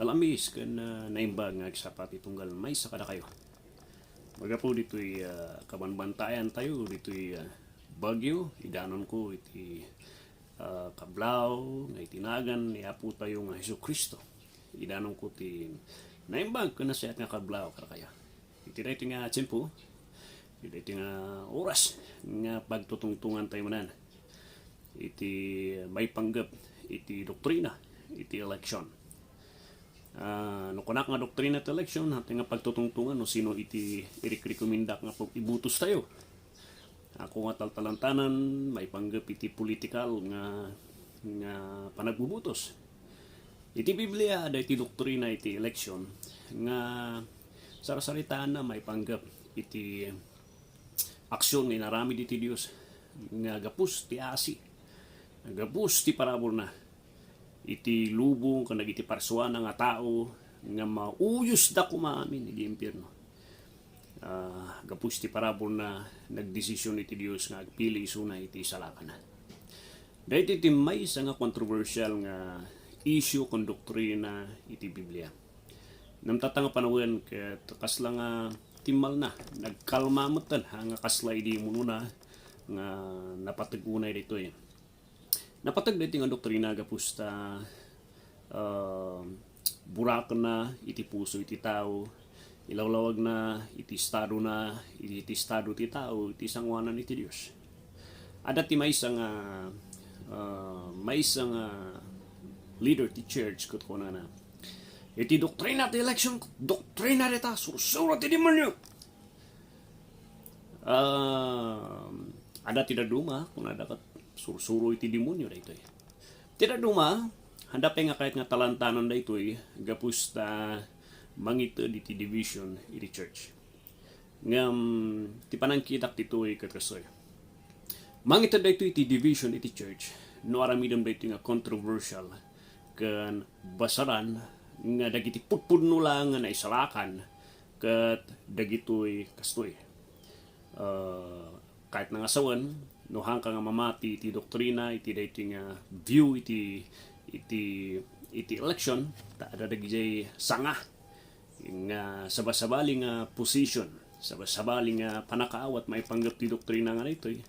talamis kan naimbag nga sapat itunggal may sakada kayo. Maga po dito'y kabanbantayan tayo, dito'y bagyo, idanon ko iti kablaw, nga itinagan ni Apo tayo nga Hesus Kristo. Idanon ko ti naimbag ko na siya nga kablaw kaya. Iti dito nga tsempo, iti nga oras nga pagtutungtungan tayo manan. Iti may panggap, iti doktrina, iti election. No kunak nga doktrina at election hati nga pagtutungtungan no sino iti irekomendak nga ibutos tayo. Ako nga taltalantanan may panggap iti political nga panagbubutos. Iti Biblia ada iti doktrina iti election nga sarasaritaan na may panggap iti aksyon ni narami iti Dios nga gapus ti asi. Gapus ti parabol na iti lubong kanag iti parsuan nga tao nga mauyos da kumamin iti impyerno. Gapus ti parabol na nagdesisyon iti Dios nga agpili isuna iti salakanan. Dahil iti may isa nga controversial nga issue kon doktrina iti Biblia. Namtatang panawin ket kasla nga timal na nagkalmamutan nga kasla idi mununa nga napatagunay dito napatag dito nga doktrina gapusta burak na iti puso iti tao, ilawlawag na iti estado ti tao, iti sangwanan iti Dios. Ada ti may isang leader ti church ket kunana iti doktrina ti election, doktrina dita sursuro ti demonyo. Ada tidak duma kung ada kat sursuro iti demonyo dito. Tidak duma handa pa nga kahit nga talantanan dito gapus ta mangito iti division iti church. Ngam ti panangkitak dito kakasoy. Mangito dito iti division iti church no aramidam dito nga controversial kan basaran nga dagiti putpudno lang nga naisalakan ket dagitoy kastoy. Kahit nga asawan no hangka nga mamati iti doktrina iti daytoy nga view iti election ta ada dagiti sanga nga sabasabali nga position, sabasabali nga panakaawat may panggap ti doktrina nga daytoy.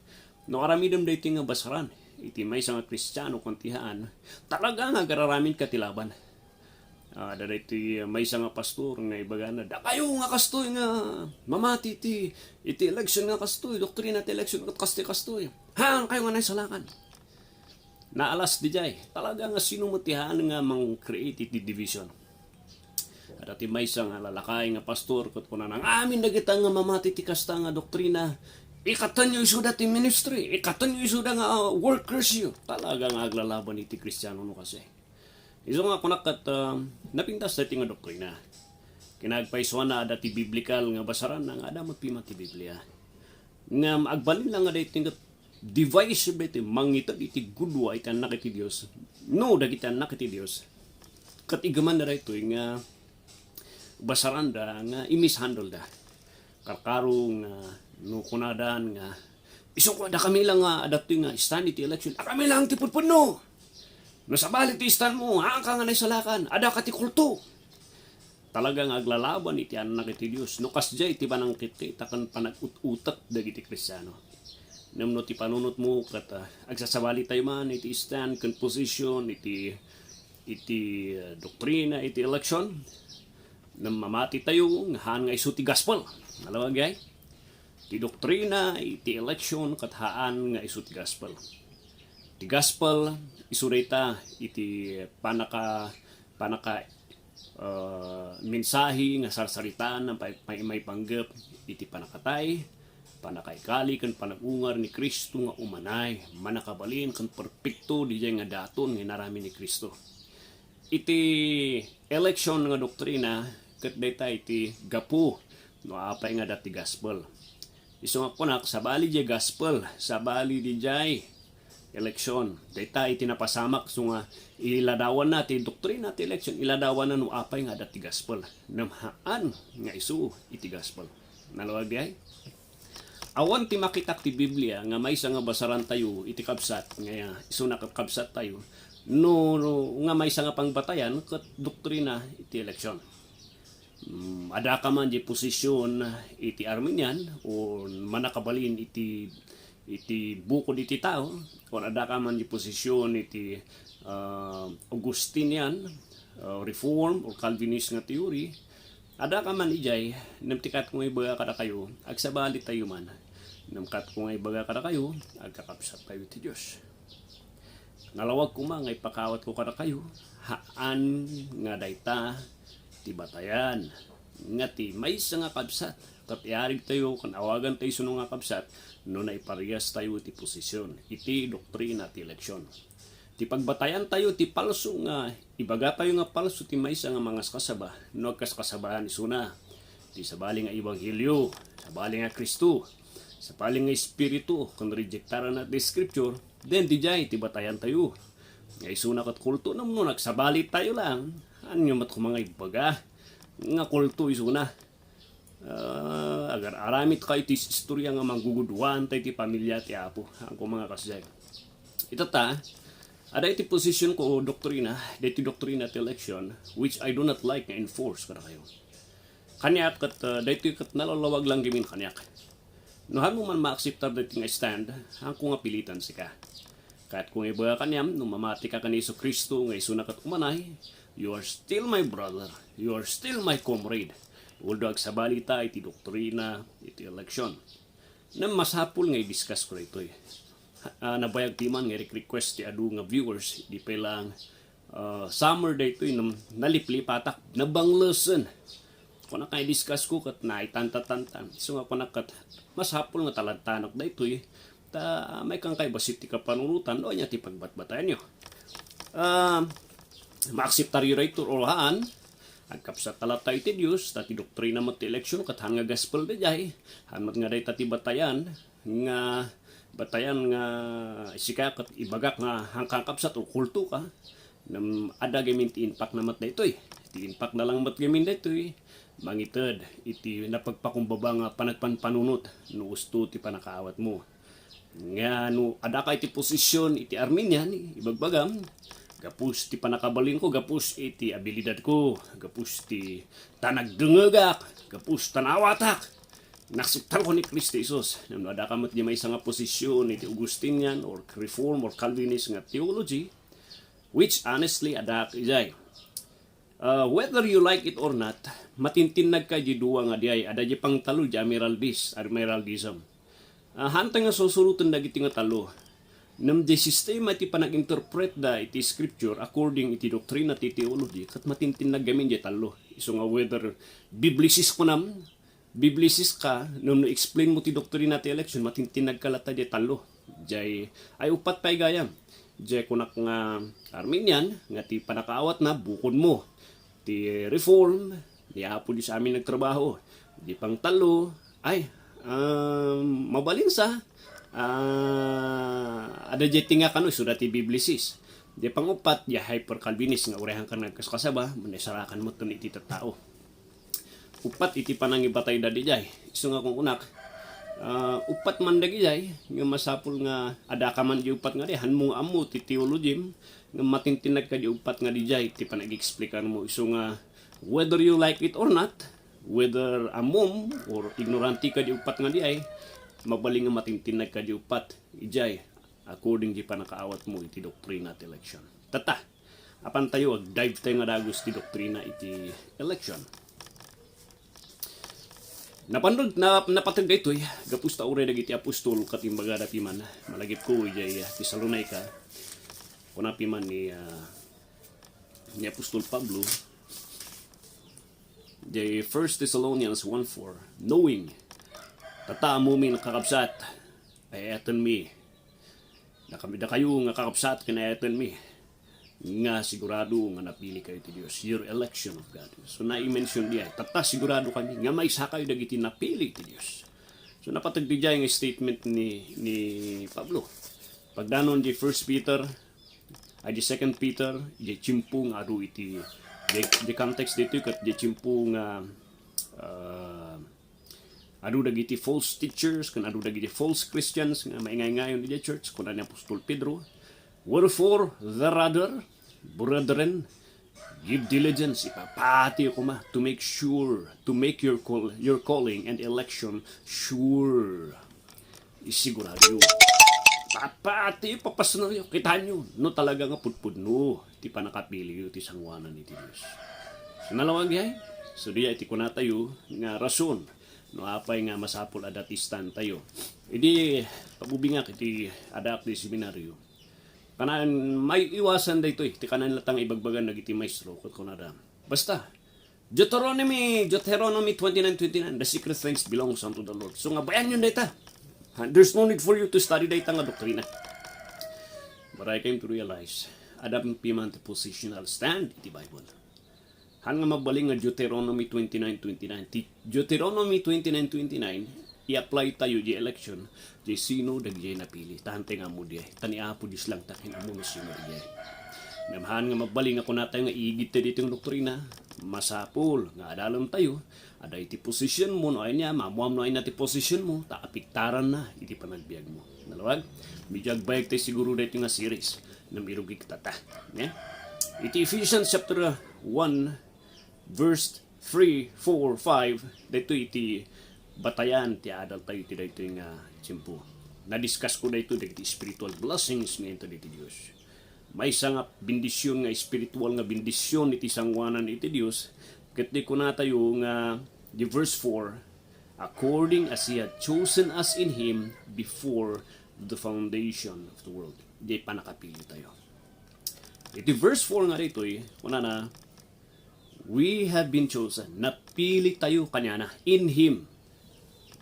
No aramidem daytoy nga basaran iti may nga Kristiyano kontihaan talaga nga gararamin katilaban. Dada iti may nga pastor nga ibagana da kayo nga kastoy nga mamati iti election nga kastoy, doktrina iti election kat kastoy hang kayo nga naisalakan naalas di jay talaga nga sinumutihan nga mang-create iti division. Ada ti may nga lalakay nga pastor kat kunanang amin dagita nga mamati iti kasta nga doktrina ikatan nyo isuda ti ministry, ikatan nyo isuda nga workers yun. Talaga nga aglalaban iti Kristiyano no kasi. Iso nga kunak at napintas na iti nga doktrina. Kinagpaiswa na ada ti biblical nga basaran nga adamot pima ti Biblia. Nga agbalin lang nga dati nga device iti mangitag iti gudwa iti anak iti Dios. No, dagiti anak iti Dios. Katigaman na dito nga basaran da nga imishandle da. Karkarong no kunadan nga iso ko da kami lang nga adapting nga stand iti election kami lang ti pudpudno no sabali ti stand mo hang ka nga naisalakan ada ka ti kulto talagang aglalaban iti anak iti Dios no kasjay iti panangkit kita kan panag-utak dagiti Kristiyano namno ti panunot mo kat agsasabali tayo man iti stand kan position iti doktrina iti election nam mamati tayo nga han nga isu ti gospel nalawagay ti doktrina, iti election, kathaan nga isu ti gospel. Ti gospel, isurita iti panaka mensahe nga sarsaritaan ng may panggap iti panakatay, panakaikali kan panagungar ni Kristo nga umanay, manakabalin kan perpekto di nga daton nga narami ni Kristo. Iti election nga doktrina, ket dayta iti gapu, no apay nga dati gospel. Iso nga kunak, sabali di gospel, sabali di jay election. Dayta iti napasamak, so nga iladawan natin, doktrina ti election, iladawan na no apay nga dati gospel. Namhaan nga isu iti gospel. Nalawag di ay? Awan ti makitak ti Biblia nga may nga basaran tayo iti kabsat nga isu nakakabsat tayo no nga may nga pangbatayan ket doktrina iti eleksyon. Ada ka man di posisyon iti Armenian o manakabalin iti bukod iti tao o ada ka man di posisyon iti Augustinian Reform o Calvinist nga teori. Ada ka man ijay namtikat kung ibaga kada kayo agsabali tayo man namkat kung ibaga kada kayo agkakapsat tayo ti Dios. Nalawag ko nga ipakawat ko kada kayo haan nga dayta ti batayan nga ti may nga kabsat kat iarig tayo kan awagan tayo suno nga kabsat no na iparehas tayo ti posisyon iti doktrina ti eleksyon. Ti pagbatayan tayo ti palso nga ibaga tayo nga palso ti maysa nga mga kasaba no kasabahan isuna ti sabali nga ebanghelyo sabali nga Kristo sabali nga espiritu kun rejectaran na ti scripture then di jay ti batayan tayo nga isuna kat kulto namno nagsabali tayo lang anyo mat mga ibaga nga kulto isuna agar aramit kayo ti istorya nga mangguguduan tayo ti pamilya ti apo ang mga kasjay itata. Ada iti position ko doktrina, diti doktrina ti election, which I do not like na enforce kada kayo. Kanyak kat diti kat nalalawag lang gimin kanyak. No han mo man ma-acceptar diti nga stand, hang ko nga pilitan sika. Kat kung iba kanyam no mamati ka kani Hesus Kristo nga isuna kat umanay, you are still my brother, you are still my comrade. Although agsabalita iti doktrina iti election. Na masapul nga i-discuss ko rito nabayag timan nga request ti adu nga viewers di pelang summer day to naliplipatak nabanglasen ko na kay discuss ko kat na itanta-tantan so nga ko na kat mas hapol nga talantanak dayto ta may kang kay basit ti kapanunutan o nya ti pagbatbatayan nyo ma-acceptar yu rayto orahan agkapsat talata iti Dios tati doktrina mat ti eleksyon kat hanga gospel dayay hanmat nga day tati batayan nga batayan nga isikakat ibagak nga hangkang kapsat o kulto ka nam ada gamin ti impact na mat daytoy ti impact na lang mat gamin daytoy mangited iti napagpakumbaba nga panagpanpanunot no gusto ti panakaawat mo nga no ada ka iti posisyon iti Armenian ibagbagam gapus ti panakabalin ko gapus iti abilidad ko gapus ti tanagdengegak gapus tanawatak naksiptan ko ni Kristo Jesus. Ada ka mat di may nga posisyon iti Augustinian or Reform or Calvinist nga theology which honestly ada ijay. Whether you like it or not, matintinag ka di duwa nga diay ada di pang talo di Amiraldism. Hantang nga susurutan dagiti nga talo. Nam di sistema iti panag-interpret da iti scripture according iti doktrina ti theology kat matintinag gamin di talo. Iso nga whether biblisis ko nam Biblisis ka, nung na-explain mo ti doktrina ti election, matintinag ka lata di talo. Jay, ay upat pa'y gayam. Jay, kunak nga Armenian, nga ti panakaawat na, bukod mo. Ti Reform, di apo di sa amin nagtrabaho. Di pang talo, ay, mabalinsa. Ada jay tinga kano, suda ti Biblisis. Di pang upat, di hyper-Calvinist, nga urehan ka nagkaskasaba, manisarakan mo ito ni ti tao. Upat iti panangibatay dadi jay. Isu nga kung unak, upat man dagi jay, nga masapul nga ada ka man di upat nga di, hanmong amu ti theology, nga matintinag ka di upat nga di jay, ti panag-explikan mo. Isu nga, whether you like it or not, whether amom or ignoranti ka di upat nga di ay, mabaling nga matintinag ka di upat, ijay, according di panakaawat mo iti doktrina ti election. Tata, apan tayo, ag-dive tayo nga dagos ti doktrina iti election. Napatag daytoy gapus ta ure dagiti apostol katimbaga dati man malagip ko ijay Tesalonica kunapi man ni apostol Pablo jay 1 Thessalonians 1:4 knowing tata mo min kakabsat ay eton mi nakamida kayo nga kakabsat kinayatan mi nga sigurado nga napili kayo ti Dios, your election of God. So na-i-mention diya, tata sigurado kami nga may isa kayo dagiti napili ti Dios. So napatagdigay nga statement ni Pablo. Pagdanon di 1 Peter, ay di 2 Peter, di chimpo nga adu iti di context dito kat di chimpo nga adu dagiti false teachers, kan adu dagiti false Christians nga maingay-ngayon di church kun ani Apostol Pedro. Wherefore, the rather, brethren, give diligence, ipapati ko to make sure, to make your calling and election sure. Isigurado. Papati, papasno nyo, kita nyo, no talaga nga pudpud no, ti pa nakapili yun, ti sangwanan ni ti Diyos. So nalawag yahay, so diya iti ko na tayo, nga rason, no apay nga masapol adatistan tayo. Idi, pabubingak iti adak di seminaryo, kanan may iwasan dito ti kanan latang ibagbagan nagiti maestro ket kunada. Basta Deuteronomy 29:29, the secret things belongs unto the Lord. So nga bayan yun data. There's no need for you to study data nga doktrina. But I came to realize adam piman ti positional stand iti Bible. Han nga mabaling nga Deuteronomy 29:29. Ti Deuteronomy 29:29 i-apply tayo di election di sino dagjay napili tante nga mo diay tani apo Dios lang takin amo no sino diay namhan nga mabaling ako na tayo nga igit dito yung doktrina masapol nga adalon tayo ada iti position mo no ay niya mamuam no ay nati position mo taapiktaran na iti panagbiag mo nalawag bijag bayag tayo siguro dito nga series na mirugi kita ta iti Ephesians chapter 1 verse 3, 4, 5 dito iti batayan ti adal tayo ti dito nga tiyempo. Na-discuss ko dito dito spiritual blessings nga ito dito Diyos. May isang bendisyon nga spiritual nga bendisyon iti sangwanan iti Diyos. Ket di ko na tayo nga di verse 4 according as He had chosen us in Him before the foundation of the world. Di pa nakapili tayo. Iti verse 4 nga dito una na we have been chosen. Napili tayo kanya na in Him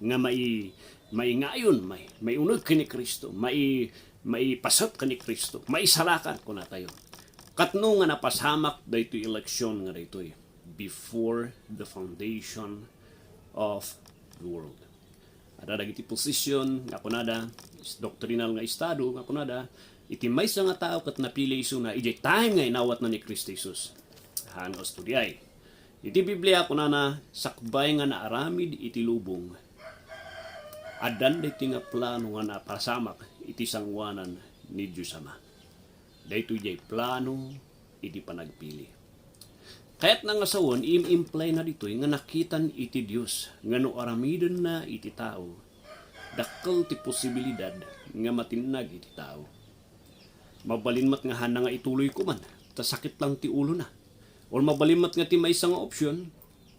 nga may ngayon, may unod kani Kristo, may pasat kani Kristo, may salakan ko na tayo. Katno nga napasamak dayto eleksyon nga dayto before the foundation of the world. Ada dagiti position nga kunada doctrinal nga estado nga kunada iti maysa nga tao ket napili isu na ijay time nga inawat na ni Kristo Jesus. Hanos tudiay. Iti Biblia kunana sakbay nga naaramid iti lubong. Adan dito nga plano nga napasamak iti sangwanan ni Diyos Ama. Dito jay plano iti panagpili. Kaya't nga sawon, im-imply na dito nga nakitan iti Diyos nga no aramiden na iti tao dakkel ti posibilidad nga matinag iti tao. Mabalinmat nga hana nga ituloy ko man, ta sakit lang ti ulo na. Or mabalinmat nga ti maysa nga opsyon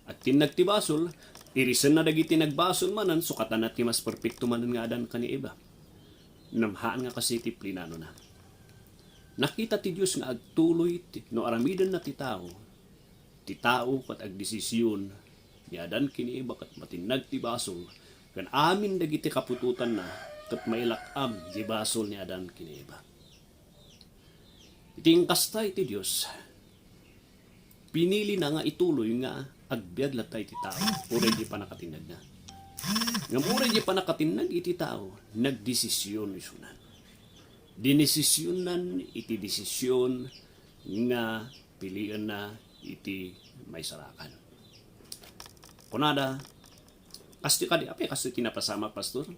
at tinag ti basol, irisan na dagiti nagbasol manan sukatan at mas perfecto manan nga adan kani iba. Namhaan nga kasi ti plinano na. Nakita ti Diyos nga agtuloy no aramidan na ti tao kat agdesisyon ni adan kini iba kat matinag ti basol kan amin dagiti kapututan na kat mailakam di basol ni adan kini iba. Iting kastay ti Diyos pinili na nga ituloy nga agbiag latay ti tao uray di pa nakatinag na. Ngam uray di pa nakatinag iti tao nagdesisyon isunan. Dinesisyonan iti desisyon nga pilian na iti may sarakan. Kunada kasti tinapasama pastor.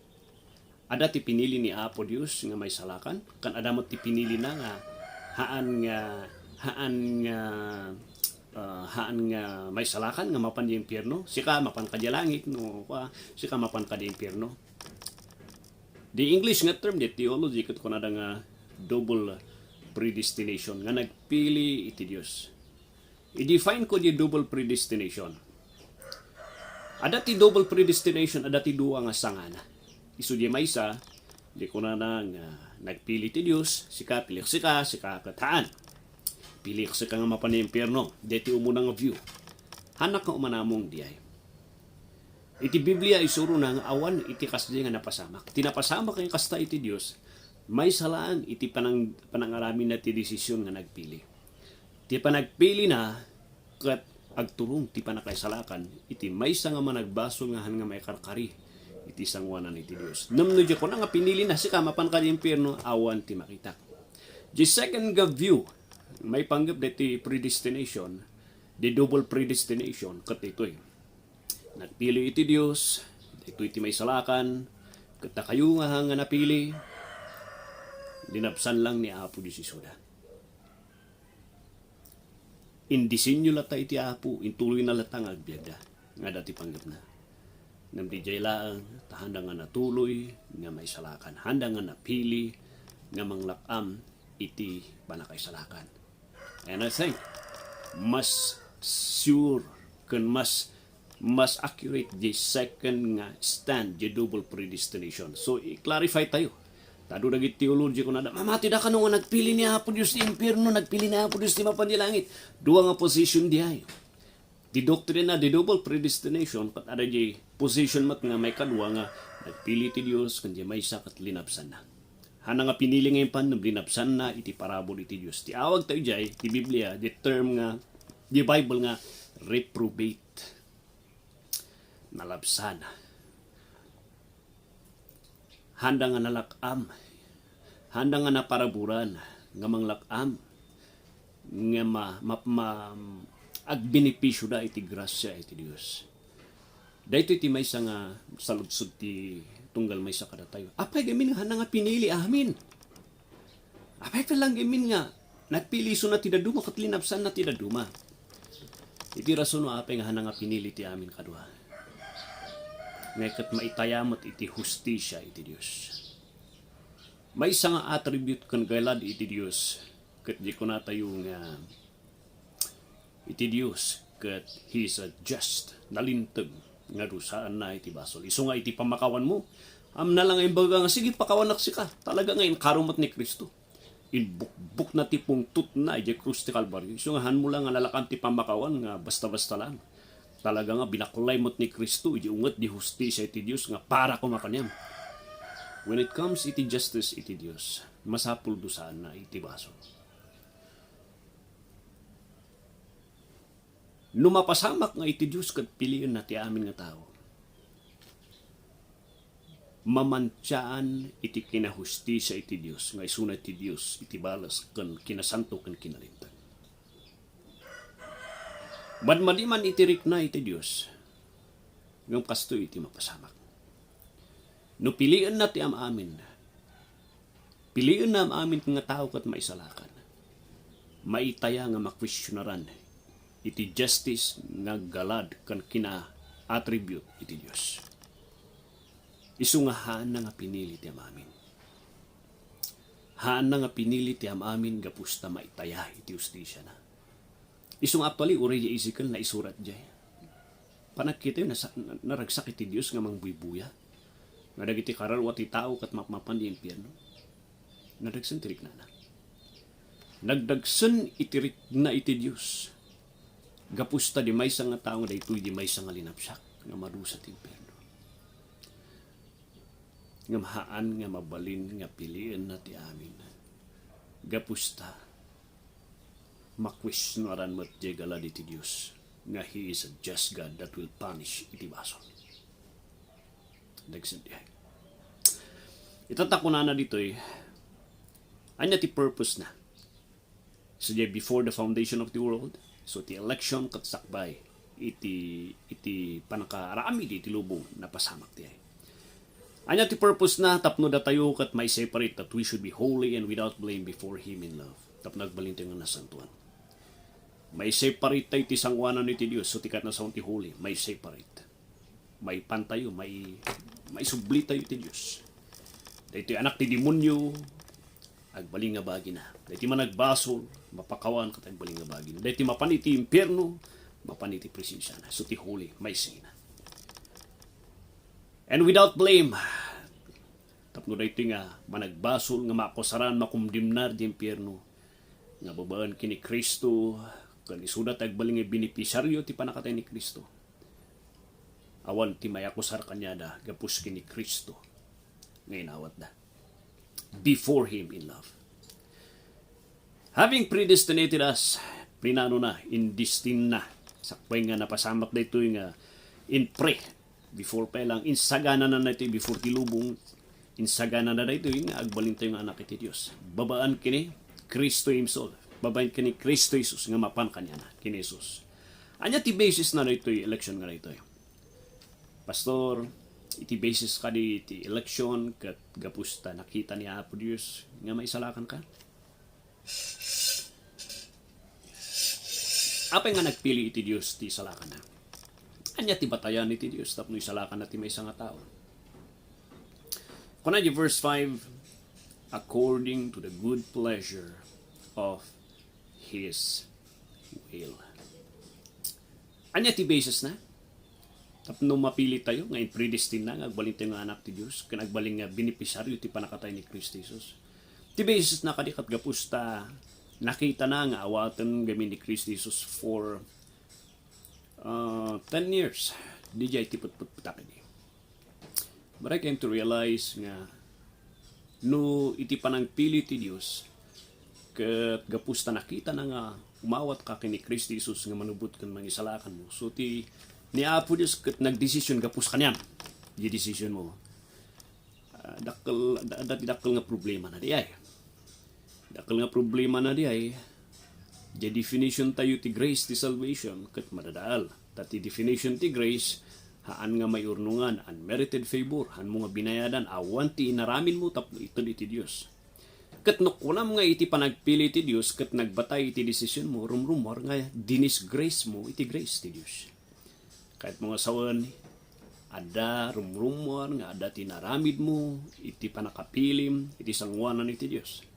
Ada ti pinili ni Apo Dios nga may salakan kan ada mo ti pinili na nga haan nga may salakan nga mapan di impyerno sika mapan ka di langit no sika mapan ka di impyerno. The English nga term di theology ket kunada nga double predestination nga nagpili iti Dios. I-define ko di double predestination. Ada ti double predestination, ada ti duwa nga sangana. Isu di maysa di kunada nga nagpili ti Dios sika pili sika kataan. Pili ka nga mapan di impyerno. Deti umuna nga view. Hanak nga umanamong diay. Iti Biblia isuro na nga awan iti kasdi nga napasamak. Tinapasamak ang kasta iti Dios, may salaan iti panangaramin na ti desisyon nga nagpili. Ti panagpili na kat agturong ti panakaisalakan iti maysa nga managbasol nga han nga may karkari iti sangwanan iti Dios. Namno di ko na nga pinili na sika mapan ka di impyerno awan ti makita. The second view may panggap diti predestination, the double predestination kat ito'y nagpili iti Dios, ito iti may salakan, kata kayo nga napili, Linapsan lang ni Apo Diyos isuda. Indisinyo lata iti Apo, intuloy na latang agbyada. Nga dati panggap na. Nam di jay laang, tahanda nga natuloy, nga may salakan. Handa nga napili, nga manglakam, iti panakay salakan. And I think, mas sure, kun mas accurate the second nga stand, the double predestination. So, i-clarify tayo. Tado nagit theology ko na, mamati da ka nung nagpili ni Apo Diyos ni Impierno, nagpili ni Apo Diyos ni Mapanilangit. Dua nga position diay. Di doctrine na, di double predestination, pat ada di position mat nga may kadwa nga, nagpili ti Diyos, kundi may sakat linapsan na. Hana nga pinili ngayon pan, linapsan na, iti parabol iti Diyos. Ti awag tayo diay, ti Biblia, di term nga, di Bible nga, reprobate. Nalapsan. Handa nga nalakam. Handa nga naparaburan. Nga manglakam. Nga agbenepisyo da iti grasya iti Diyos. Dahito iti may sa nga saludsod ti tunggal may sa kada tayo. Apay gamin nga handa nga pinili amin. Apay pa lang gamin nga nagpili so na tidaduma kat linapsan na tidaduma. Iti rason no apay nga handa nga pinili ti amin kadwa. Ngayon maitayamot iti hustisya iti Diyos. May isa nga attribute kan gaylad iti Diyos kat di ko natayo nga iti Diyos kat He is a just nalintag nga rusaan na iti basol. Iso nga iti pamakawan mo na lang yung baga nga sige pakawanak si ka. Talaga ngayon karumat ni Kristo. Inbukbuk na ti pungtut na iti krus ti Kalbaryo. Iso nga han mo lang nga lalakan ti pamakawan nga basta-basta lang. Talaga nga binakulay mo't ni Kristo, iti unget di hustisya iti Diyos nga para kumakanyam. When it comes iti justice iti Diyos, masapul dosaan na iti baso. Numapasamak nga iti Diyos kat piliin na ti amin nga tao. Mamantyaan iti kinahustisya iti Diyos, nga isuna iti Diyos, iti balas kan kinasanto kan kinalintag. Madmadiman itirik na iti Diyos. Yung kasto iti mapasamak. No piliin na ti amin. Piliin na amin nga tao kat maisalakan. Maitaya nga makwestiyonaran. Iti justice nga galad kan kina-attribute iti Diyos. Isungahan na nga pinili ti amin. Haan na nga pinili ti amin gapusta maitaya iti justisya na. Isung actually, uri di Ezekiel na isurat dyan. Panagkita yun, naragsak iti Diyos nga mangbuibuya. Nga dagiti karalwa ti tao kat mapmapan di impyerno. Nadagsan tirik na na. Nagdagsan itirik na iti Diyos. Gapusta di may sa nga tao nga daytoy di may sa nga linapsak nga marusa ti impyerno. Nga mahaan nga mabalin nga piliin na ti amin. Gapusta makwestiyonaran mo't jegala iti Diyos nga He is a just God that will punish iti baso. Nagsindihay. Itatakuna na dito anya ti purpose na. So before the foundation of the world, so ti election kat sakbay iti panakaarami iti lubong na pasamak ti ay. Anya ti purpose na tapno da tayo kat may separate that we should be holy and without blame before Him in love. Tapno nagbalintay nga nasantuan. May separate tayo ti sangwanan iti Diyos so tikat na sa ti holy. May separate. May pantayo, may subli tayo iti Diyos. Dahito anak ti demonyo, agbaling nga bagi na. Dahito managbasol, mapakawan kat agbaling nga bagi na. Dahito mapaniti impyerno, mapaniti presensya na. So ti holy, may sina. And without blame, tapno dahito nga managbasol, nga makosaran, makumdimnar di impyerno, nga babaan kini Kristo, kan isudat agbaling nga binipisaryo ti panakatay ni Kristo. Awan ti mayakosar kanya da, gapus kini Kristo, ngayon awat da. Before Him in love. Having predestinated us, pinano na, indestin na, sakpay nga napasamak na ito nga in pre, before pa lang, insagana na ito before tilubong, insagana na ito nga agbalin tayo nga anak iti Diyos. Babaan kini Kristo Himself. Babayin kini Kristo Jesus nga mapan kanya na, kini Jesus. Anya ti basis na ito election nga ito. Pastor, iti basis ka di iti election kat gapusta nakita ni Apo Dios nga maisalakan ka. Apay nga nagpili iti Dios ti salakan na. Anya ti batayan iti Dios tapno isalakan na ti may nga tao. Kuna di verse 5, according to the good pleasure of His will. Anya ti basis na? Tapno mapili tayo, ngayon predestined na, agbalin tayo nga anak ti Diyos, kanagbaling nga benepisaryo ti panakatay ni Kristo Jesus. Ti basis na kadikat gapusta, nakita na nga awatan gamin ni Kristo Jesus for 10 years. Di jay tipot-putakin niya. But I came to realize nga, no iti panang pili ti Diyos, kat gapusta nakita na nga umawat ka kini Kristo Jesus nga manubot kan mangisalakan mo. So ti ni Apo Diyos kat nagdesisyon gapus kanyan. Di desisyon mo. Dakkel nga problema na di ay. Dakkel nga problema na di ay. Di definition tayo ti grace ti salvation kat madadaal. Tati definition ti grace haan nga may urnungan, unmerited favor, han mo nga binayadan, awan ti inaramin mo tapno ito iti Diyos. Kat nukunam nga iti panagpili ti Diyos, kat nagbatay iti desisyon mo, rumrumor nga dinis grace mo, iti grace ti Diyos. Kahit mga sawan, ada rumrumor nga ada tinaramid mo, iti panakapilim, iti sangwanan iti Diyos.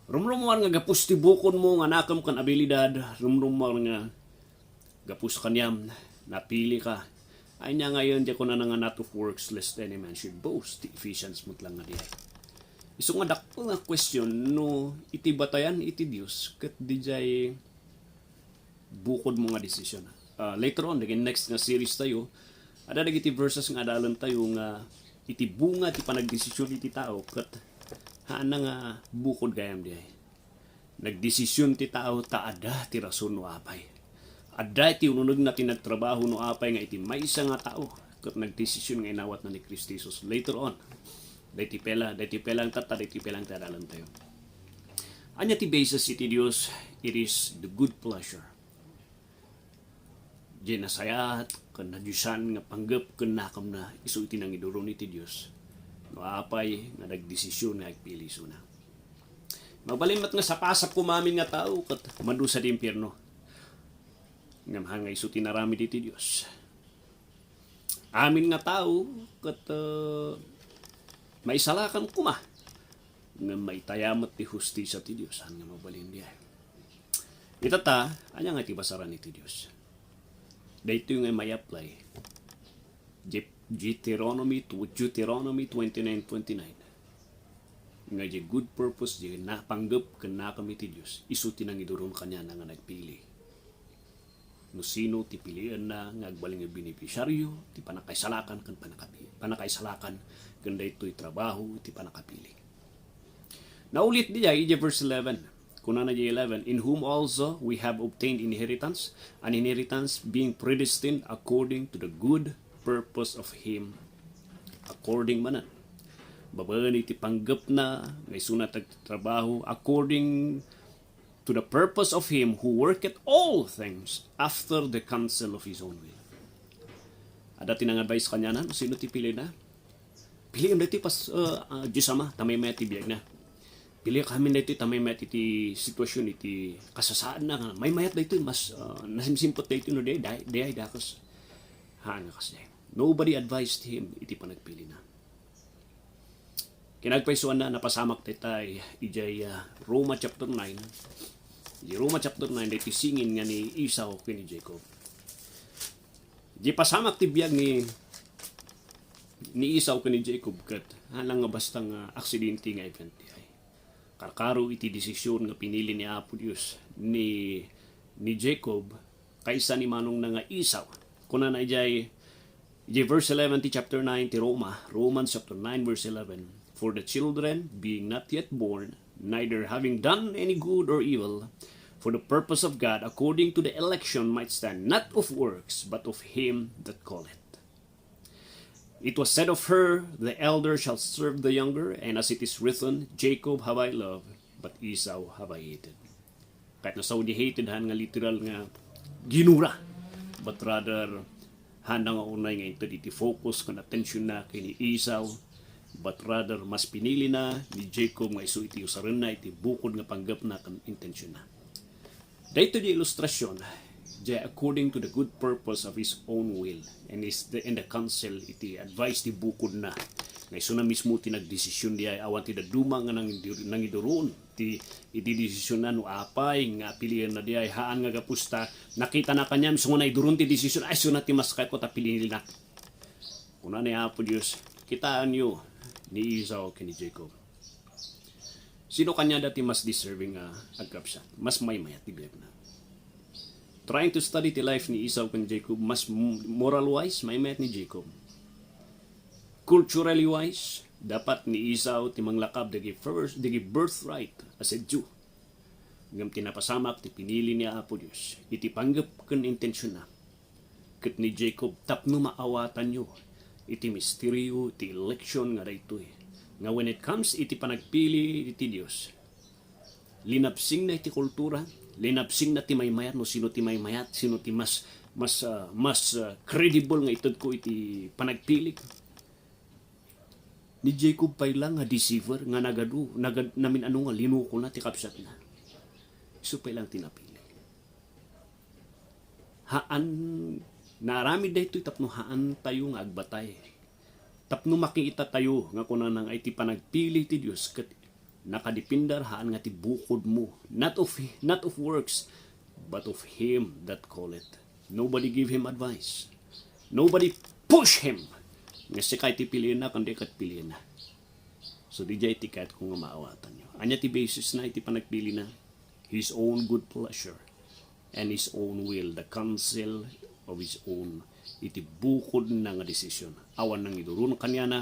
Rumrumor nga gapus ti bukon mo, nga nakam kan abilidad, rumrumor nga gapus kanyam, napili ka. Ay niya ngayon, di ko na nga not of works, lest any man should boast. Ephesians mo lang nga diya. Iso nga dakpo nga question, no, iti batayan, iti Diyos, kat di jay bukod mo nga desisyon. Later on, again, next nga series tayo, ada iti verses nga adalan tayo nga iti bunga, iti panagdesisyon iti tao, kat haan na nga bukod gayam diya. Nagdesisyon ti tao, taada ti rason no apay. Ada iti ununod na tinagtrabaho no apay nga iti may isa nga tao kat nagdesisyon nga inawat na ni Kristo Jesus. Later on, dayti pelang tadalan tayo. Anya ti basis iti Dios, it is the good pleasure. Di nasayat, kan nadyusan nga panggap, kan nakam na iso iti nang iduron iti Dios. No apay nga nagdesisyon nga agpili na. Mabalimmat nga sa pasap kumamin nga tao kat madusa di impyerno. Ngam hangay so tinarami diti Diyos. Amin nga tao, kat maisalakan kuma. Ngam maitayamat ti hustisya ti Diyos. Hang nga mabalin diya. Itata, anya nga ti basaran iti Diyos. Dito yung may apply. Deuteronomy 29:29. Nga di good purpose, di napanggap ka na kami ti Diyos. Isuti nang idurong kanya na nga nagpili. No sino ti pilian na ngagbaling nga benepisyaryo ti panakaisalakan kan panakaisalakan kan daytoy trabaho ti panakapili. Naulit diya iti verse 11. Kuna na 11, in whom also we have obtained inheritance, an inheritance being predestined according to the good purpose of Him, according manan. Babaen iti panggap na ngay sunat trabaho according to the purpose of Him who worketh all things after the counsel of His own will. Ada tinang advice kanya na, sino ti pili na? Pili mo dito pas Diyos Ama, tamay may tibiyag na. Pili kami na ito, tamay may iti sitwasyon, iti kasasaan na. May mayat na ito, mas nasimsimpot na ito, no, day ay dakas. Haan kasi. Nobody advised him, iti panagpili na. Kinagpaisuan na napasamak tayo ijay Roma chapter 9. Di Roma chapter 9 dito singin nga ni Esau kini Jacob. Di pasamak ti biyag ni Esau kini Jacob kat halang nga basta nga aksidente nga event ay. Karkaro iti desisyon nga pinili ni Apo Dios ni Jacob kaysa ni manong na nga Esau. Kuna na ijay verse 11 ti chapter 9 ti Romans chapter 9 verse 11. For the children, being not yet born, neither having done any good or evil, for the purpose of God, according to the election, might stand, not of works, but of Him that calleth. It was said of her, the elder shall serve the younger, and as it is written, Jacob have I loved, but Esau have I hated. Kahit na Saudi hated, han nga literal nga ginura, but rather handa nga unay nga iti focus kan attention na kay ni Esau, but rather mas pinili na ni Jacob nga isu iti usaran na iti bukod nga panggap na kan intensyon na. Dito di ilustrasyon, according to the good purpose of his own will and the counsel iti advice ti bukod na nga iso na mismo ti nagdesisyon di ay awan ti daduma nga nangiduroon iti desisyon na no apay nga pilihan na di ay haan nga gapusta nakita na kanya mismo na iduroon ti desisyon ay so na ti mas kay ko ta pilihin na kuna ni Apo Diyos kitaan nyo ni Esau kini Jacob sino kanya dati mas deserving agkapsat mas may mayat ti biag na trying to study the life ni Esau kini Jacob mas moral wise may mayat ni Jacob. Culturally wise, dapat ni Esau ti manglakab dagi birthright as a Jew. Ngam tinapasamak ti pinili niya Apo Diyos. Iti panggap ken intensyon na. Ket ni Jacob tapno maawatan nyo. Iti misteryo, iti election nga daytoy. Nga when it comes iti panagpili iti Diyos. Linapsing na iti kultura, linapsing na ti maymayat no sino ti maymayat, sino ti mas credible nga itod ko iti panagpili. Ni Jacob pay lang nga deceiver nga namin ano nga linuko na ti kapsat na. Isu pay lang tinapili. Haan narami daytoy tapno haan tayo nga agbatay. Tapno makita tayo nga kunan nang ay ti panagpili ti Dios ket nakadependar haan nga ti bukod mo. Not of works but of him that calleth. Nobody give him advice. Nobody push him. Nga si kahit ipiliin na, kundi kat piliin na. So, di jay tikat kung maawatan nyo. Anya ti basis na, iti panagpili na. His own good pleasure and his own will, the counsel of his own, iti bukod na nga desisyon. Awan nang idurun kanya na,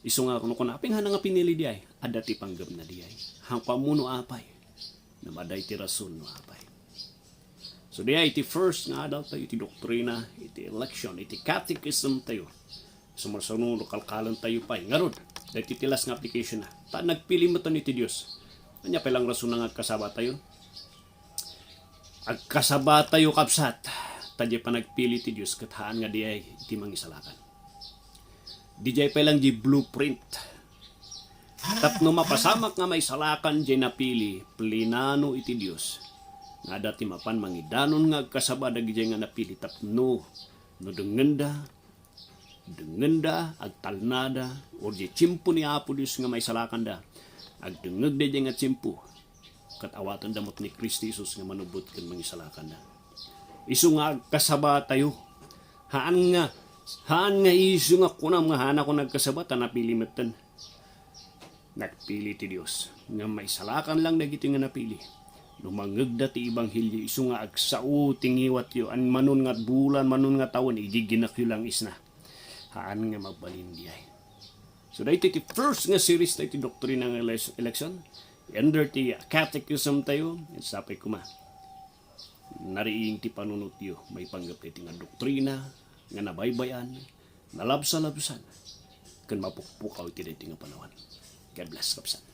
iso nga kuno aping nga pinili di ay, ada ti panggap na di ay. Hang pamuno apay, na maday ti rason no apay. So, di ay, iti first nga adult tayo, iti doktrina, iti election, iti catechism tayo. Sumarsanong kalkalan tayo pa. Ngarod, dahil titilas nga application na. Nagpili mo ito ni Diyos. Kanya palang rason na agkasaba tayo. Agkasaba tayo kapsat. Tadya pa nagpili ti Diyos kathaan nga di ay iti mangisalakan. Di jay palang di blueprint. Tapno mapasamak nga may salakan di napili. Plinano iti Diyos. Nga dati mapan mangidanon nga agkasaba dagi jay nga napili. Tapno no dengenda agtalnada or di chimpo ni Apo Diyos nga may salakan da agdengeg de nga chimpo kat awatan damot ni Kristi Jesus nga manubot ken mangisalakan da isu nga kasaba tayo haan nga isu nga kunam nga hana ko nagkasaba ta napili metten nagpili ti Dios nga may salakan lang dagiti nga napili lumangegda ti ibanghilyo isu nga agsao tingiwat yo an manon nga bulan manon nga taon idiginak yo lang isna haan nga magbalin di ay. So dahil iti first nga series tayo iti doktrina ng election. Under ti catechism tayo. Sapay kuma. Nariing ti panunot yo. May panggap iti nga doktrina. Nga nabaybayan. Nalabsa-labsan. Kan mapukpukaw iti nga panawan. God bless kapsan.